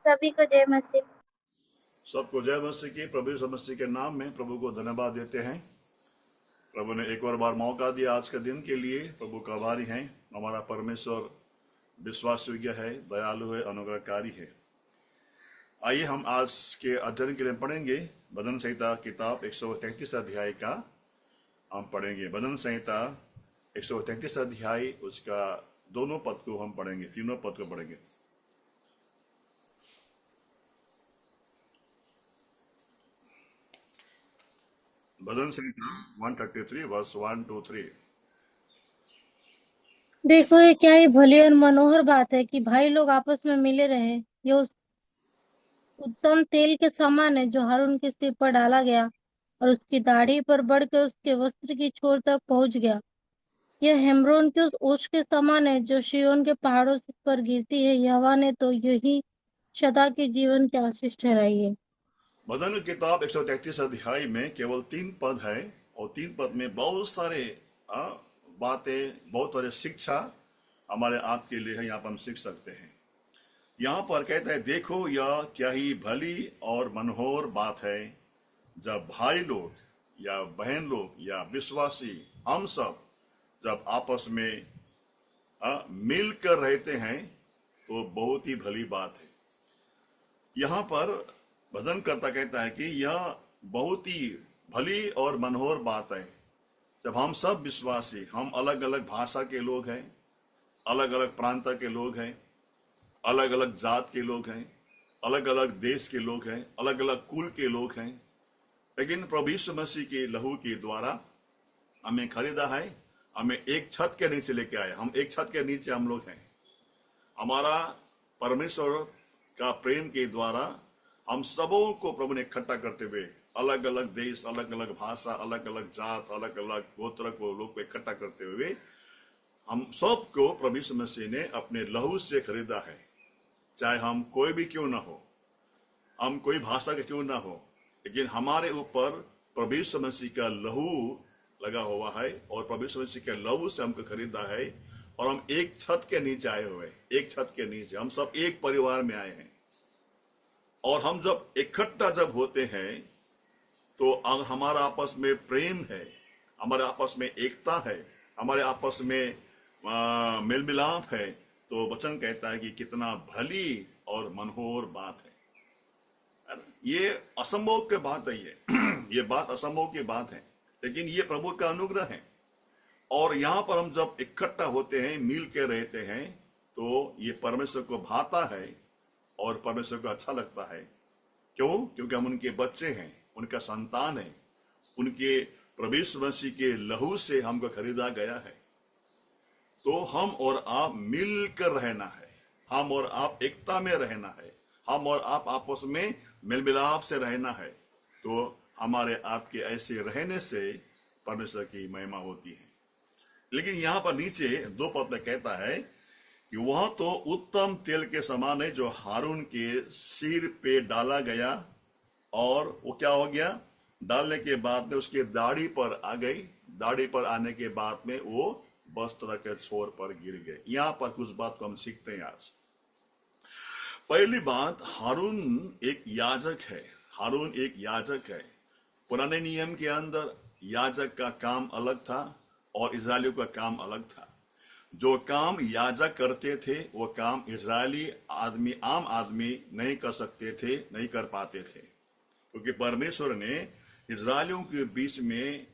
सभी को जय मसीह। सबको जय मसीह की। प्रभु यीशु मसीह के नाम में प्रभु को धन्यवाद देते हैं। प्रभु ने एक और बार मौका दिया आज के दिन के लिए। प्रभु का आभारी हैं। हमारा परमेश्वर विश्वास योग्य है, दयालु है, अनुग्रहकारी है। आइए हम आज के अध्ययन के लिए पढ़ेंगे भजन संहिता किताब 133 अध्याय का हम पढ़ेंगे। भजन संहिता 133 अध्याय उसका दोनों पद को हम पढ़ेंगे, तीनों पद को पढ़ेंगे। भजन संहिता 133 वर्स 1 to 3। देखो, ये क्या ही भली और मनोहर बात है कि भाई लोग आपस में मिले रहे। ये उस उत्तम तेल के समान है जो हारून के सिर पर डाला गया और उसकी दाढ़ी पर बढ़कर उसके वस्त्र की छोर तक पहुंच गया। यह हेम्रोन के उस ओस के समान है जो शियोन के पहाड़ों पर गिरती है। यहोवा ने तो यही सदा के जीवन की आशीष ठहराई है। भजन की किताब 133 अध्याय में केवल 3 पद है और 3 पद में बहुत सारे बातें, बहुत सारे शिक्षा हमारे आपके लिए है। यहाँ पर हम सीख सकते हैं। यहाँ पर कहते हैं, देखो यह क्या ही भली और मनोहर बात है जब भाई लोग या बहन लोग या विश्वासी हम सब जब आपस में मिलकर रहते हैं तो बहुत ही भली बात है। यहाँ पर भजन करता कहता है कि यह बहुत ही भली और मनोहर बात है जब हम सब विश्वासी, हम अलग अलग भाषा के लोग हैं, अलग अलग प्रांत के लोग हैं, अलग अलग जात के लोग हैं, अलग अलग देश के लोग हैं, अलग अलग कुल के लोग हैं, लेकिन प्रभु यीशु मसीह के लहू के द्वारा हमें खरीदा है, हमें एक छत के नीचे लेके आए। हम एक छत के नीचे हम लोग हैं। हमारा परमेश्वर का प्रेम के द्वारा हम सबों को प्रभु ने इकट्ठा करते हुए अलग अलग देश, अलग अलग भाषा, अलग अलग जात, अलग अलग गोत्र को लोग को इकट्ठा करते हुए हम सबको प्रभु यीशु मसीह ने अपने लहू से खरीदा है। चाहे हम कोई भी क्यों ना हो, हम कोई भाषा के क्यों ना हो, लेकिन हमारे ऊपर प्रभु यीशु मसीह का लहू लगा हुआ है और प्रभु यीशु मसीह के लहू से हमको खरीदा है और हम एक छत के नीचे आए हुए, एक छत के नीचे हम सब एक परिवार में आए हैं। और हम जब इकट्ठा जब होते हैं तो हमारा आपस में प्रेम है, हमारे आपस में एकता है, हमारे आपस में मेल मिलाप है। तो वचन कहता है कि कितना भली और मनोहर बात है। ये असंभव की बात है, ये बात असंभव की बात है, लेकिन ये प्रभु का अनुग्रह है। और यहाँ पर हम जब इकट्ठा होते हैं, मिल के रहते हैं, तो ये परमेश्वर को भाता है और परमेश्वर को अच्छा लगता है। क्यों? क्योंकि हम उनके बच्चे हैं, उनका संतान है, उनके प्रभु यीशु मसीह के लहू से हमको खरीदा गया है। तो हम और आप मिलकर रहना है, हम और आप एकता में रहना है, हम और आप आपस में मेल मिलाप से रहना है। तो हमारे आपके ऐसे रहने से परमेश्वर की महिमा होती है। लेकिन यहाँ पर नीचे 2 पद में कहता है कि वह तो उत्तम तेल के समान है जो हारून के सिर पे डाला गया और वो क्या हो गया, डालने के बाद में उसके दाढ़ी पर आ गई, दाढ़ी पर आने के बाद में वो वस्त्र के छोर पर गिर गए। यहाँ पर कुछ बात को हम सीखते हैं आज। पहली बात, हारून एक याजक है। हारून एक याजक है। पुराने नियम के अंदर याजक का काम अलग था और इजरायलियों का काम अलग था। जो काम याजक करते थे वो काम इजरायली आदमी, आम आदमी नहीं कर सकते थे, नहीं कर पाते थे, क्योंकि परमेश्वर ने इजरायलियों के बीच में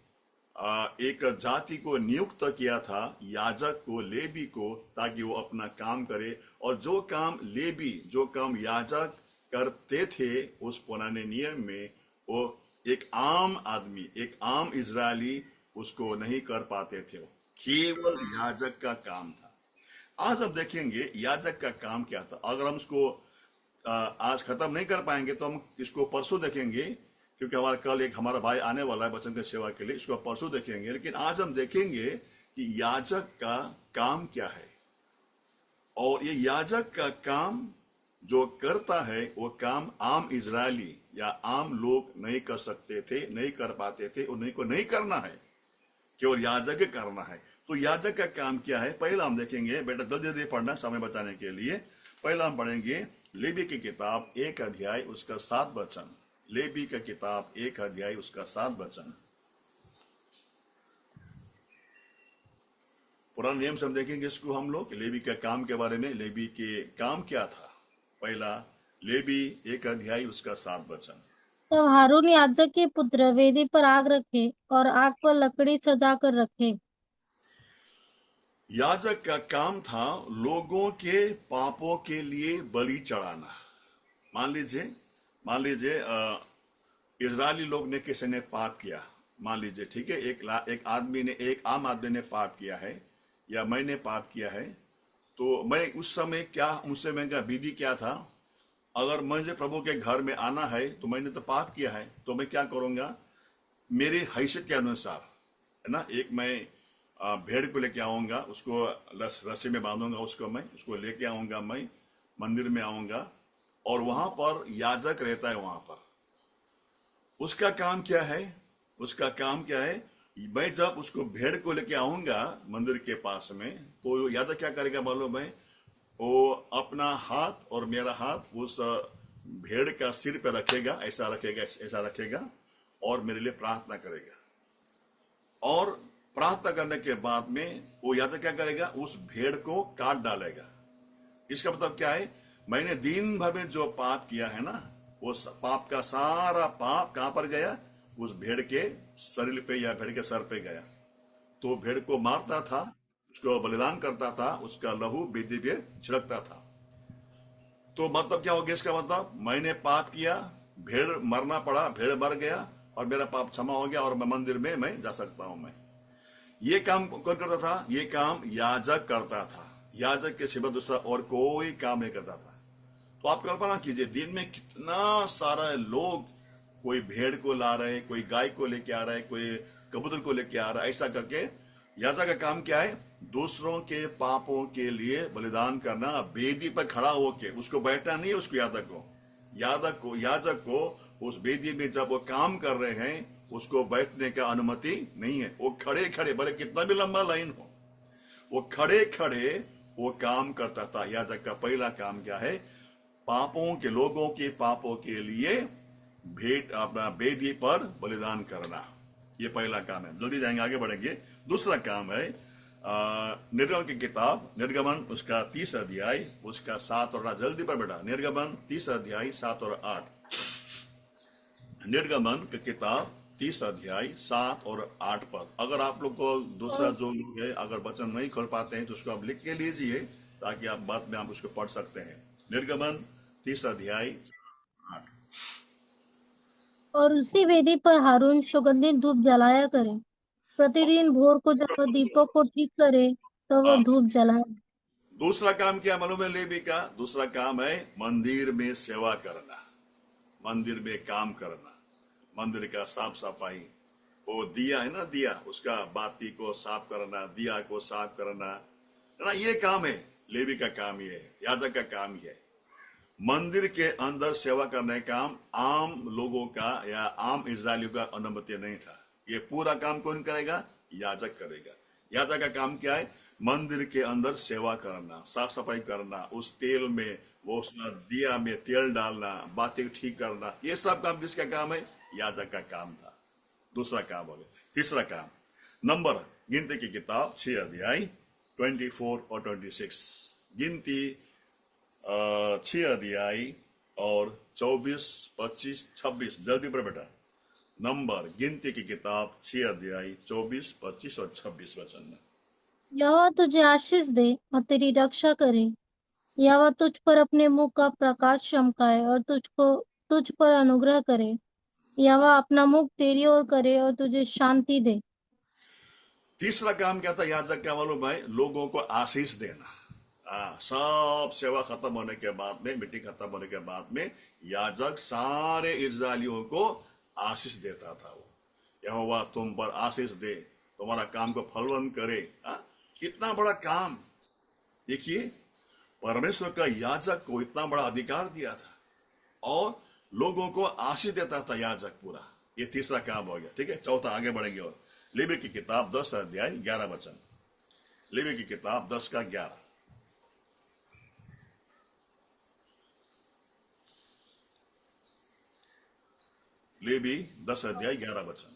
एक जाति को नियुक्त किया था, याजक को, लेवी को, ताकि वो अपना काम करे। और जो काम लेवी, जो काम याजक करते थे उस पुराने नियम में, वो एक आम आदमी, एक आम इजरायली उसको नहीं कर पाते थे। केवल याजक का काम था। आज हम देखेंगे याजक का काम क्या था। अगर हम इसको आज खत्म नहीं कर पाएंगे तो हम इसको परसों देखेंगे, क्योंकि हमारा भाई आने वाला है वचन की सेवा के लिए, इसको परसों देखेंगे। लेकिन आज हम देखेंगे कि याजक का काम क्या है। और ये याजक का काम जो करता है वो काम आम इजरायली या आम लोग नहीं कर सकते थे, नहीं कर पाते थे, उन्हीं को नहीं करना है, केवल याजक करना है। तो याजक का काम क्या है, पहला हम देखेंगे। बेटा जल्दी जल्दी पढ़ना समय बचाने के लिए। पहला हम पढ़ेंगे लेवी की किताब 1 अध्याय उसका 7 वचन। लेवी का किताब 1 अध्याय उसका 7 वचन। पुराने नियम से हम देखेंगे इसको हम लोग, लेवी का काम के बारे में। लेवी के काम क्या था? पहला, लेवी 1 अध्याय उसका 7 वचन। तब हारून याजक के पुत्र वेदी पर आग रखे और आग पर लकड़ी सजा कर रखे। याजक का काम था लोगों के पापों के लिए बलि चढ़ाना। मान लीजिए इजरायली लोग ने, किसी ने पाप किया, मान लीजिए, ठीक है, एक आम आदमी ने पाप किया है, या मैंने पाप किया है, तो मैं उस समय क्या, मुझसे मेरा विधि क्या था? अगर मुझे प्रभु के घर में आना है तो मैंने तो पाप किया है, तो मैं क्या करूंगा? मेरी हैसियत के अनुसार, है ना, एक मैं भेड़ को लेके आऊंगा, उसको रस्सी में बांधूंगा, उसको लेके आऊंगा, मैं मंदिर में आऊंगा, और वहां पर याजक रहता है वहां पर। उसका काम क्या है? उसका काम क्या है? मैं जब उसको भेड़ को लेके आऊंगा मंदिर के पास में, तो याजक क्या करेगा मालूम है? वो अपना हाथ और मेरा हाथ उस भेड़ का सिर पे रखेगा, ऐसा रखेगा, और मेरे लिए प्रार्थना करेगा। और प्रार्थना करने के बाद में वो याजक क्या करेगा? उस भेड़ को काट डालेगा। इसका मतलब क्या है? मैंने दिन भर में जो पाप किया है ना, वो पाप का सारा पाप कहां पर गया? उस भेड़ के शरीर पे या भेड़ के सर पे गया। तो भेड़ को मारता था, उसको बलिदान करता था, उसका लहू वेदी पे छिड़कता था। तो मतलब क्या हो गया? इसका मतलब मैंने पाप किया, भेड़ मरना पड़ा, भेड़ मर गया, और मेरा पाप क्षमा हो गया, और मैं मंदिर में मैं जा सकता हूं। मैं ये काम कौन करता था? ये काम याजक करता था। याजक के सिवा दूसरा और कोई काम नहीं करता था। तो आप कल्पना कीजिए, दिन में कितना सारा लोग, कोई भेड़ को ला रहे, कोई गाय को लेके आ रहा है, कोई कबूतर को लेके आ रहा है, ऐसा करके। याजक का काम क्या है? दूसरों के पापों के लिए बलिदान करना, वेदी पर खड़ा होके। उसको बैठना नहीं है, उसको याजक को उस वेदी में जब वो काम कर रहे हैं, उसको बैठने का अनुमति नहीं है। वो खड़े खड़े, भले कितना भी लंबा लाइन हो, वो खड़े खड़े वो काम करता था। याजक का पहला काम क्या है? पापों के, लोगों के पापों के लिए भेंट, अपना वेदी पर बलिदान करना। ये पहला काम है। जल्दी जाएंगे, आगे बढ़ेंगे। दूसरा काम है निर्गमन की किताब, निर्गमन उसका 30 अध्याय उसका 7 और 8। जल्दी पर बेटा, निर्गमन 30 अध्याय 7 और 8। निर्गमन की किताब 30 अध्याय 7 और 8 पद। अगर आप लोग को दूसरा और जो लोग है, अगर वचन नहीं खोल पाते हैं, तो उसको आप लिख के लीजिए, ताकि आप बाद में आप उसको पढ़ सकते हैं। निर्गमन 30 अध्याय 8। और उसी वेदी पर हारून सुगंधित धूप जलाया करे। प्रतिदिन भोर को जब वह दीपक को ठीक करे तो वह हाँ, धूप जलाए। दूसरा काम क्या मालूम है लेवी का? दूसरा काम है मंदिर में सेवा करना, मंदिर में काम करना, मंदिर का साफ सफाई। वो दिया है ना, दिया, उसका बाती को साफ करना, दिया को साफ करना, है ना, ये काम है। लेवी का काम ये है, याजक का काम ये है। मंदिर के अंदर सेवा करने का काम आम लोगों का या आम इजरायलियों का अनुमति नहीं था। ये पूरा काम कौन करेगा? याजक करेगा। याजक का काम क्या है? मंदिर के अंदर सेवा करना, साफ सफाई करना, उस तेल में, वो उसमें दिया में तेल डालना, बातें ठीक करना, ये सब काम किसका काम है? याजक का काम था। दूसरा काम हो गया। तीसरा काम, नंबर, गिनती की किताब 6 अध्याय 24 और 26। गिनती 6 अध्याय और 24, 25, 26। जल्दी पर बेटा, नंबर, गिनती की किताब 6 अध्याय 24, 25 और 26 वचन में। यहोवा तुझे आशीष दे और तेरी रक्षा करे। यहोवा तुझ पर अपने मुंह का प्रकाश चमकाए और तुझ पर अनुग्रह करे। यहोवा अपना मुख तेरी ओर करे और तुझे शांति दे। तीसरा काम क्या था याजक का मालूम है? लोगों को आशीष देना। सब सेवा खत्म होने के बाद में, मीटिंग खत्म होने के बाद में, याजक सारे इजरायलियों को आशीष देता था। वो, यहोवा तुम पर आशीष दे, तुम्हारा काम को फलवंत करे। कितना बड़ा काम! देखिए, परमेश्वर का याजक को इतना बड़ा अधिकार दिया था, और लोगों को आशीष देता था याजक पूरा। ये तीसरा काम हो गया। ठीक है, चौथा, आगे बढ़ेंगे। और लेवी की किताब 10 अध्याय 11 वचन। लेवी की किताब 10 का 11। लेवी 10 अध्याय 11 वचन।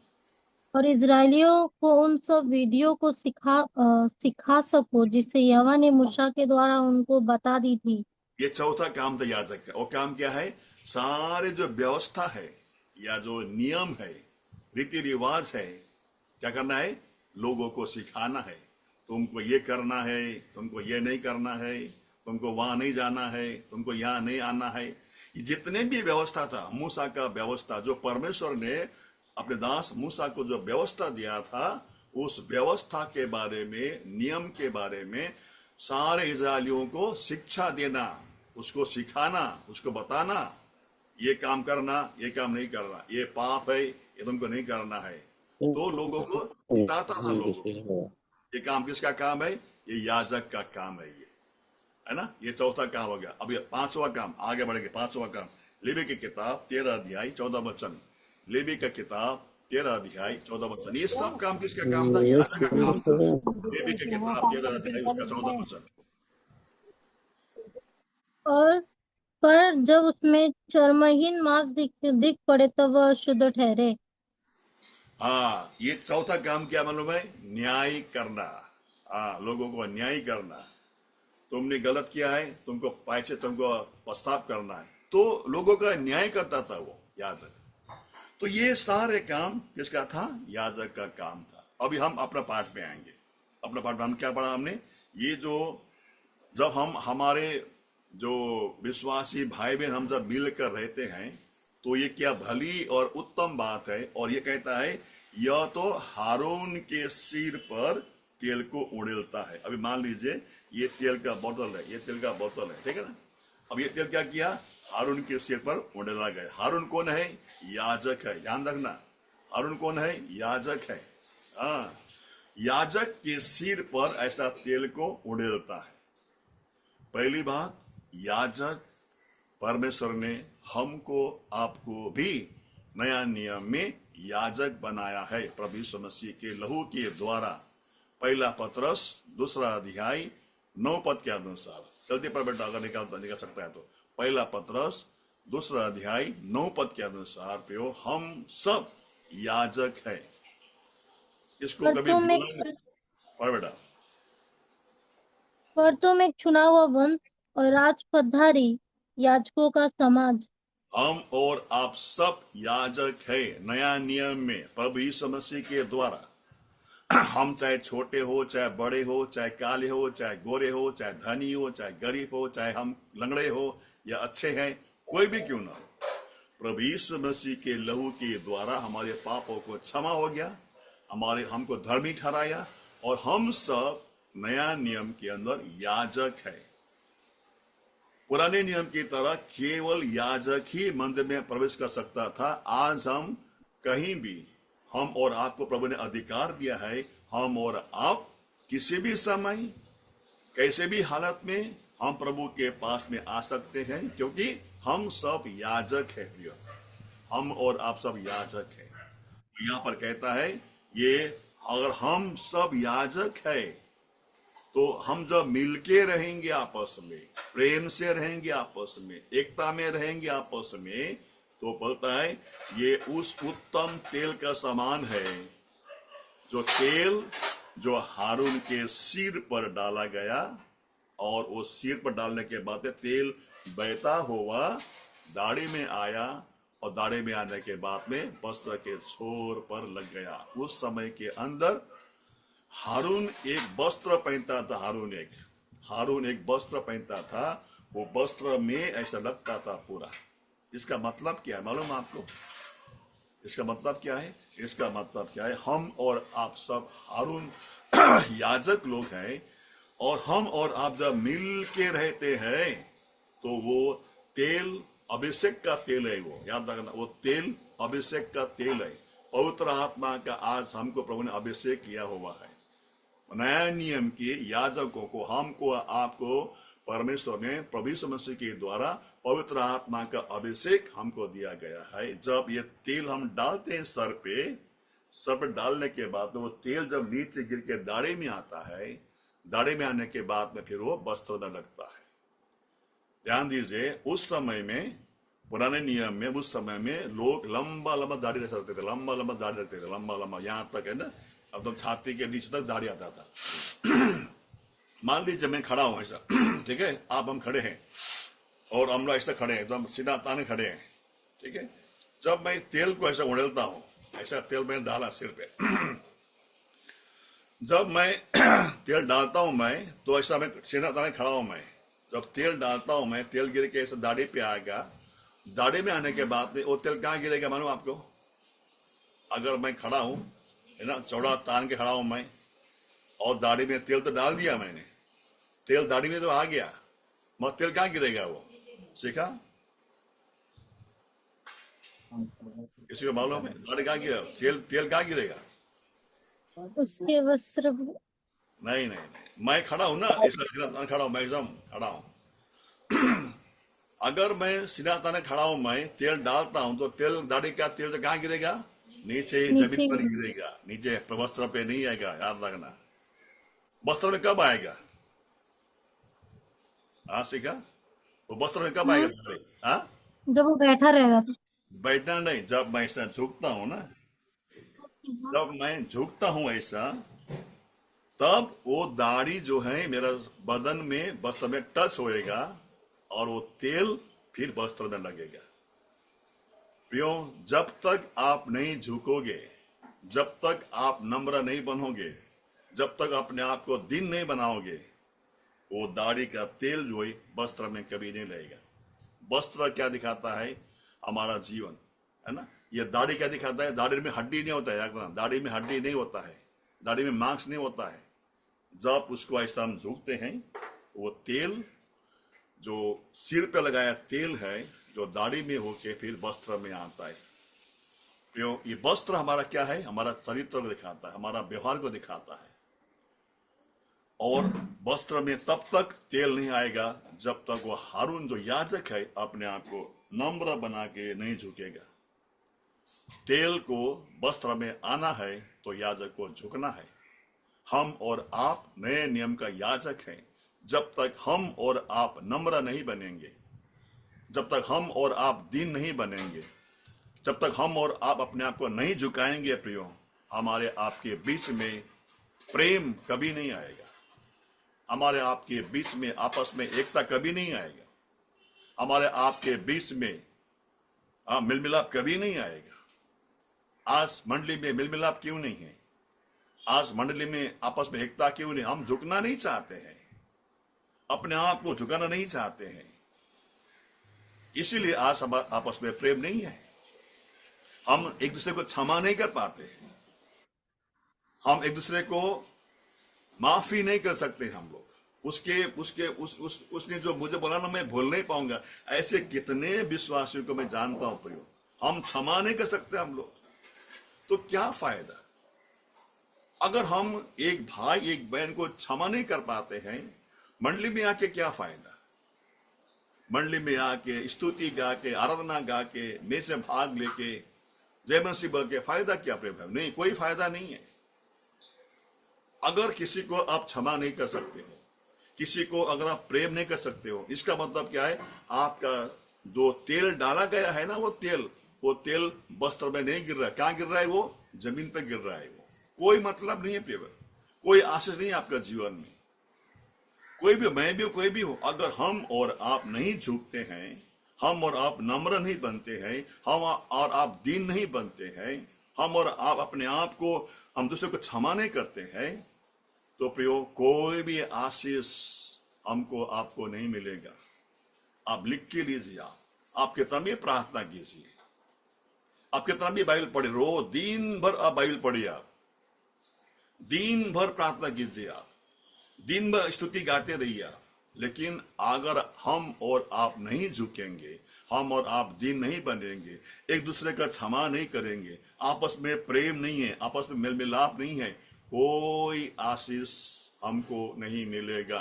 और इजरायलियों को उन सब विधियों को सिखा सको जिसे यहोवा ने मूसा के द्वारा उनको बता दी थी। ये चौथा काम था याजक का। और काम क्या है? सारे जो व्यवस्था है या जो नियम है, रीति रिवाज है, क्या करना है? लोगों को सिखाना है। तुमको ये करना है, तुमको ये नहीं करना है, तुमको वहां नहीं जाना है, तुमको यहाँ नहीं आना है। ये जितने भी व्यवस्था था, मूसा का व्यवस्था, जो परमेश्वर ने अपने दास मूसा को जो व्यवस्था दिया था, उस व्यवस्था के बारे में, नियम के बारे में सारे इजरायलियों को शिक्षा देना, उसको सिखाना, उसको बताना, ये काम करना, ये काम नहीं करना, ये पाप है, ये तुमको नहीं करना है। तो लोगों को बताता था। लोगों को ये काम किसका काम है? ये याजक का काम है। ये है ना, ये चौथा काम हो गया। अब ये पांचवा काम, आगे बढ़ेंगे। पांचवा काम, लेवी की किताब 13 अध्याय 14 वचन। लेवी का किताब 13 अध्याय 14 वचन। ये सब काम किसका काम था? याजक का काम था। लेवी की किताब 13 अध्याय उसका 14 वचन। और पर जब उसमें चर्महीन मांस दिख पड़े तब वह अशुद्ध ठहरे। हाँ, ये चौथा काम क्या मालूम है? न्याय करना। हाँ, लोगों को न्याय करना। तुमने गलत किया है, तुमको पाछे तुमको पछताव करना है, तो लोगों का न्याय करता था वो याजक। तो ये सारे काम किसका था? याजक का काम था। अभी हम अपना पाठ में आएंगे। अपना पाठ में हम क्या पढ़ा हमने? ये जो जब हम हमारे जो विश्वासी भाई बहन हम जब मिलकर रहते हैं, तो ये क्या भली और उत्तम बात है। और ये कहता है, यह तो हारून के सिर पर तेल को उड़ेलता है। अभी मान लीजिए ये तेल का बोतल है, ये तेल का बोतल है, ठीक है ना। अब ये तेल क्या किया? हारून के सिर पर उड़ेला गया। हारून कौन है? याजक है। ध्यान रखना, हारून कौन है? याजक है। हाँ, याजक के सिर पर ऐसा तेल को उड़ेलता है। पहली बात, याजक, परमेश्वर ने हमको आपको भी नया नियम में याजक बनाया है प्रभु यीशु मसीह के लहू के द्वारा। पहला पतरस 2 अध्याय 9 के अनुसार। जल्दी पर बेटा, अगर निकाल सकता है तो। पहला पतरस 2 अध्याय 9 के अनुसार पे हो, हम सब याजक है। इसको पर कभी तुम भूलना नहीं। एक पर बेटा, पर तुम एक चुना हुआ वंश और राजपदधारी याजकों का समाज। हम और आप सब याजक है नया नियम में प्रभु यीशु मसीह के द्वारा। हम चाहे छोटे हो, चाहे बड़े हो, चाहे काले हो, चाहे गोरे हो, चाहे धनी हो, चाहे गरीब हो, चाहे हम लंगड़े हो या अच्छे हैं, कोई भी क्यों ना हो, प्रभु यीशु मसीह के लहू के द्वारा हमारे पापों को क्षमा हो गया, हमारे हमको धर्मी ठहराया, और हम सब नया नियम के अंदर याजक है। पुराने नियम की तरह केवल याजक ही मंदिर में प्रवेश कर सकता था। आज हम कहीं भी, हम और आपको प्रभु ने अधिकार दिया है, हम और आप किसी भी समय, कैसे भी हालत में हम प्रभु के पास में आ सकते हैं, क्योंकि हम सब याजक है प्रिय। हम और आप सब याजक है। यहाँ पर कहता है, ये अगर हम सब याजक है, तो हम जब मिलके रहेंगे आपस में, प्रेम से रहेंगे आपस में, एकता में रहेंगे आपस में, तो बोलता है ये उस उत्तम तेल का समान है, जो तेल जो हारून के सिर पर डाला गया, और वो सिर पर डालने के बाद तेल बहता हुआ दाढ़ी में आया, और दाढ़ी में आने के बाद में वस्त्र के छोर पर लग गया। उस समय के अंदर हारून एक वस्त्र पहनता था। हारून एक वस्त्र पहनता था। वो वस्त्र में ऐसा लगता था पूरा। इसका मतलब क्या है मालूम आपको? इसका मतलब क्या है? इसका मतलब क्या है? हम और आप सब हारून याजक लोग हैं, और हम और आप जब मिल के रहते हैं, तो वो तेल अभिषेक का तेल है। वो याद रखना, वो तेल अभिषेक का तेल है। पवित्र आत्मा का आज हमको प्रभु ने अभिषेक किया हुआ है। नया नियम के याजकों को, हमको आपको परमेश्वर ने प्रभु यीशु मसीह के द्वारा पवित्र आत्मा का अभिषेक हमको दिया गया है। जब ये तेल हम डालते हैं सर पे डालने के बाद में वो तेल जब नीचे गिर के दाढ़ी में आता है, दाढ़ी में आने के बाद में फिर वो वस्त्र में लगता है। ध्यान दीजिए, उस समय में पुराने नियम में उस समय में लोग लंबा लंबा दाढ़ी रखते थे, लंबा लंबा दाढ़ी रखते थे, लंबा लंबा यहाँ तक है ना, एकदम छाती के नीचे तक दाढ़ी आता था। मान लीजिए मैं खड़ा हूं ऐसा, ठीक है, आप हम खड़े हैं और हम लोग ऐसा खड़े हैं, एकदम सीधा ताने खड़े हैं, ठीक है। जब मैं तेल को ऐसा उड़ेलता हूं, ऐसा तेल मैंने डाला सिर पे, जब मैं तेल डालता हूं मैं, तो ऐसा मैं सीधा ताने खड़ा हूं मैं। जब तेल डालता हूं मैं, तेल गिर के ऐसा दाढ़ी पे आएगा, दाढ़ी में आने के बाद में वो तेल कहाँ गिरेगा मालूम आपको? अगर मैं खड़ा हूं, है ना, चौड़ा तान के खड़ा हूं मैं, और दाढ़ी में तेल तो डाल दिया मैंने, तेल दाढ़ी में तो आ गया, मगर तेल कहाँ गिरेगा वो? सीखा? किसी को मालूम है दाढ़ी कहाँ गिरेगा? तेल तेल कहाँ गिरेगा? उसके वस्त्र। नहीं नहीं नहीं, मैं खड़ा हूं ना, इसका सीधा तान खड़ा हूं मैं, एकदम खड़ा हूं। अगर मैं सीधा ताने खड़ा हूं, मैं तेल डालता हूं, तो तेल दाढ़ी का तेल तो कहाँ गिरेगा? नीचे जमीन नीचे पर गिर। गिरेगा, नीचे वस्त्र पे नहीं आएगा, याद रखना। वस्त्र में कब आएगा? हाँ, सीखा? वो वस्त्र में कब आएगा हम्म। दाढ़ी? हाँ, जब वो बैठा रहेगा तो। बैठना नहीं, जब मैं ऐसा झुकता हूं ना, जब मैं झुकता हूं ऐसा, तब वो दाढ़ी जो है मेरा बदन में वस्त्र में टच होएगा, और वो तेल फिर वस्त्र में लगेगा। प्रियो, जब तक आप नहीं झुकोगे, जब तक आप नम्र नहीं बनोगे, जब तक अपने आप को दिन नहीं बनाओगे, वो दाढ़ी का तेल जो है वस्त्र में कभी नहीं लगेगा। वस्त्र क्या दिखाता है? हमारा जीवन, है ना। ये दाढ़ी क्या दिखाता है? दाढ़ी में हड्डी नहीं होता है, याद रखना, दाढ़ी में हड्डी नहीं होता है, दाढ़ी में मांस नहीं होता है। जब उसको ऐसा हम झुकते हैं, वो तेल जो सिर पे लगाया तेल है, जो दाढ़ी में होके फिर वस्त्र में आता है। क्यों? ये वस्त्र हमारा क्या है? हमारा चरित्र को दिखाता है, हमारा व्यवहार को दिखाता है। और वस्त्र में तब तक तेल नहीं आएगा जब तक वो हारून जो याजक है अपने आप को नम्र बना के नहीं झुकेगा। तेल को वस्त्र में आना है तो याजक को झुकना है। हम और आप नए नियम का याजक हैं। जब तक हम और आप नम्र नहीं बनेंगे, जब तक हम और आप दीन नहीं बनेंगे, जब तक हम और आप अपने आप को नहीं झुकाएंगे प्रियो, हमारे आपके बीच में प्रेम कभी नहीं आएगा। हमारे आपके बीच में आपस में एकता कभी नहीं आएगा। हमारे आपके बीच में मिल मिलाप कभी नहीं आएगा। आज मंडली में मिल मिलाप क्यों नहीं है? आज मंडली में आपस में एकता क्यों नहीं? हम झुकना नहीं चाहते हैं, अपने आप को झुकाना नहीं चाहते हैं, इसीलिए आज आपस में प्रेम नहीं है। हम एक दूसरे को क्षमा नहीं कर पाते हैं, हम एक दूसरे को माफी नहीं कर सकते हम लोग। उसके उसके उसने जो मुझे बोला ना, मैं भूल नहीं पाऊंगा। ऐसे कितने विश्वासियों को मैं जानता हूं प्रियो, हम क्षमा नहीं कर सकते हम लोग। तो क्या फायदा? अगर हम एक भाई एक बहन को क्षमा नहीं कर पाते हैं, मंडली में आके क्या फायदा? मंडली में आके स्तुति गा के, आराधना गा के, में से भाग लेके, जय मसीह बोल के फायदा क्या प्रेम भाई? नहीं, कोई फायदा नहीं है। अगर किसी को आप क्षमा नहीं कर सकते हो, किसी को अगर आप प्रेम नहीं कर सकते हो, इसका मतलब क्या है? आपका जो तेल डाला गया है ना, वो तेल वस्त्र में नहीं गिर रहा है। कहां गिर रहा है? वो जमीन पे गिर रहा है। वो कोई मतलब नहीं है प्रिय, कोई आशीष नहीं है आपका जीवन में। कोई भी, मैं भी, कोई भी हो, अगर हम और आप नहीं झुकते हैं, हम और आप नम्र नहीं बनते हैं, हम और आप दीन नहीं बनते हैं, हम और आप अपने आप को, हम दूसरे को क्षमा नहीं करते हैं, तो प्रियो कोई भी आशीष हमको आपको नहीं मिलेगा। आप लिख के लीजिए, आप कितना भी प्रार्थना कीजिए, आप कितना भी बाइबल पढ़े, रो दिन भर आप बाइबल पढ़िए, आप दिन भर प्रार्थना कीजिए, आप दिन भर स्तुति गाते रहिए आप, लेकिन अगर हम और आप नहीं झुकेंगे, हम और आप दीन नहीं बनेंगे, एक दूसरे का क्षमा नहीं करेंगे, आपस में प्रेम नहीं है, आपस में मेल मिलाप नहीं है, कोई आशीष हमको नहीं मिलेगा।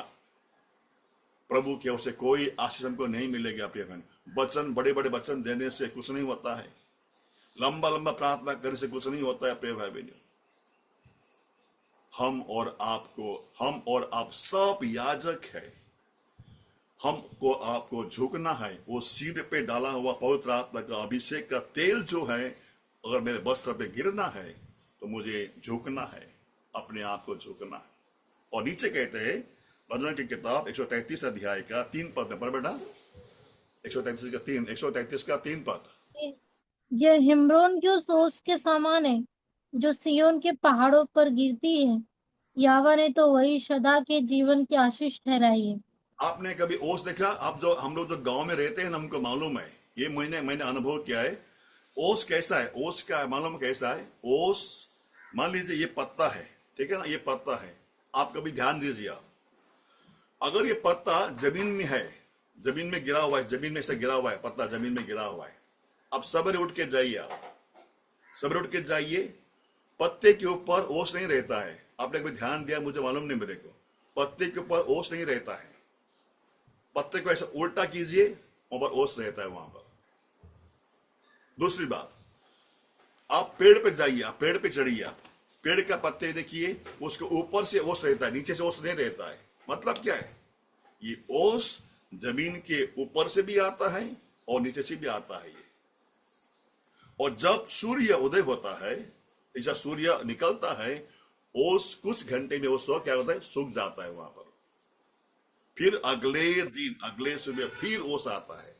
प्रभु की ओर से कोई आशीष हमको नहीं मिलेगा प्रिय बहन। वचन, बड़े बड़े वचन देने से कुछ नहीं होता है, लंबा लंबा प्रार्थना करने से कुछ नहीं होता है प्रिय भाई बहनों। हम और आप सब याजक है। हमको आपको झुकना है। वो सिर पे डाला हुआ पवित्र आत्मा का अभिषेक का तेल जो है, अगर मेरे वस्त्र पे गिरना है तो मुझे झुकना है, अपने आप को झुकना है। और नीचे कहते हैं भजन की किताब 133 अध्याय का 3 पद में, पढ़ बेटा। 133 का 3 पद। यह हिम्रोन की उस ओस के समान है जो सिय्योन के पहाड़ों पर गिरती है। यहोवा ने तो वही सदा के जीवन की आशीष ठहराई है। आपने कभी ओस देखा? आप जो हम लोग जो गांव में रहते हैं ना, हमको मालूम है, ये मैंने मैंने अनुभव किया है। ओस कैसा है? ओस का मालूम कैसा है? ओस, मान लीजिए ये पत्ता है, ठीक है ना, ये पत्ता है। आप कभी ध्यान दीजिए, आप अगर ये पत्ता जमीन में है, जमीन में गिरा हुआ है, जमीन में से गिरा हुआ है, पत्ता जमीन में गिरा हुआ है। अब सवेरे उठ के जाइए, आप सवेरे उठ के जाइए, पत्ते के ऊपर ओस नहीं रहता है। आपने कभी ध्यान दिया? मुझे मालूम नहीं मेरे को। पत्ते के ऊपर ओस नहीं रहता है। पत्ते को ऐसा उल्टा कीजिए, वहां पर ओस रहता है वहां पर। दूसरी बात, आप पेड़ पे जाइए, आप पेड़ पे चढ़िए, आप पेड़ का पत्ते देखिए, उसके ऊपर से ओस रहता है, नीचे से ओस नहीं रहता है। मतलब क्या है? ये ओस जमीन के ऊपर से भी आता है और नीचे से भी आता है ये। और जब सूर्य उदय होता है, ऐसा सूर्य निकलता है, ओस कुछ घंटे में ओस क्या होता है? सूख जाता है वहां पर। फिर अगले दिन, अगले सुबह फिर ओस आता है।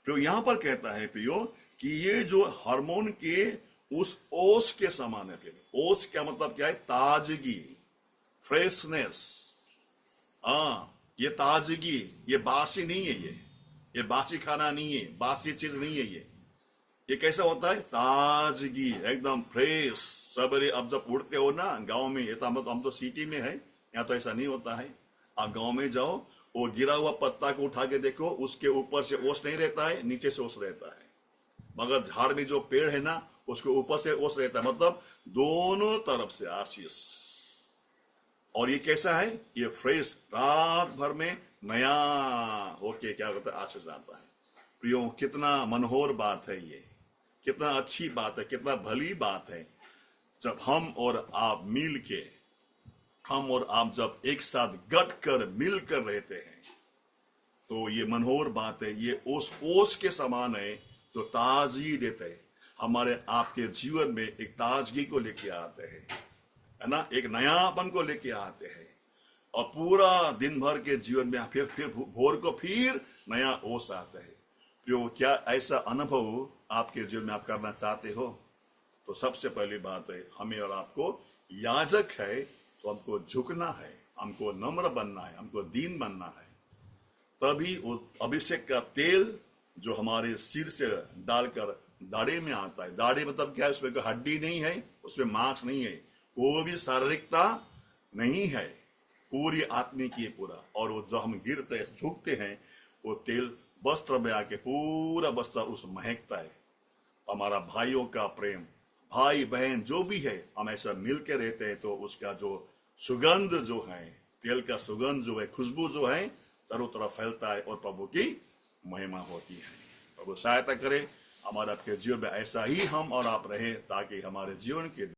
तो यहां पर कहता है प्रियो कि ये जो हार्मोन के उस ओस के समान है। फिर ओस का मतलब क्या है? ताजगी, फ्रेशनेस। हाँ, ये ताजगी, ये बासी नहीं है, ये बासी खाना नहीं है, बासी चीज नहीं है ये कैसा होता है? ताजगी, एकदम फ्रेश। सवेरे अब जब उठते हो ना गांव में, ये तो हम तो सिटी में है, यहाँ तो ऐसा नहीं होता है। आप गांव में जाओ, वो गिरा हुआ पत्ता को उठा के देखो, उसके ऊपर से ओस नहीं रहता है, नीचे से ओस रहता है। मगर झाड़ में जो पेड़ है ना, उसके ऊपर से ओस रहता है। मतलब दोनों तरफ से आशीष। और ये कैसा है? ये फ्रेश, रात भर में नया होके क्या होता है? आशीष आता है। प्रियो, कितना मनोहर बात है ये, कितना अच्छी बात है, कितना भली बात है। जब हम और आप मिल के, हम और आप जब एक साथ गट कर मिलकर रहते हैं, तो ये मनोहर बात है। ये ओस के समान है जो ताजगी देते हैं, हमारे आपके जीवन में एक ताजगी को लेके आते हैं, है ना, एक नयापन को लेके आते हैं। और पूरा दिन भर के जीवन में फिर भोर को फिर नया ओस आता है। तो क्या ऐसा अनुभव आपके जीवन में आप करना चाहते हो? तो सबसे पहली बात है, हमें और आपको याजक है तो हमको झुकना है, हमको नम्र बनना है, हमको दीन बनना है। तभी वो अभिषेक का तेल जो हमारे सिर से डालकर दाढ़ी में आता है। दाढ़ी मतलब क्या है? उसमें कोई हड्डी नहीं है, उसमें मांस नहीं है, वो भी शारीरिकता नहीं है, पूरी आत्मिक की पूरा। और वो जो हम गिरते हैं, झुकते हैं, वो तेल वस्त्र में आके पूरा वस्त्र उस महकता है। हमारा भाइयों का प्रेम, भाई बहन जो भी है, हम ऐसा मिल के रहते हैं तो उसका जो सुगंध जो है, तेल का सुगंध जो है, खुशबू जो है, चारों तरफ फैलता है और प्रभु की महिमा होती है। प्रभु सहायता करे हमारे आपके जीवन में ऐसा ही हम और आप रहे, ताकि हमारे जीवन के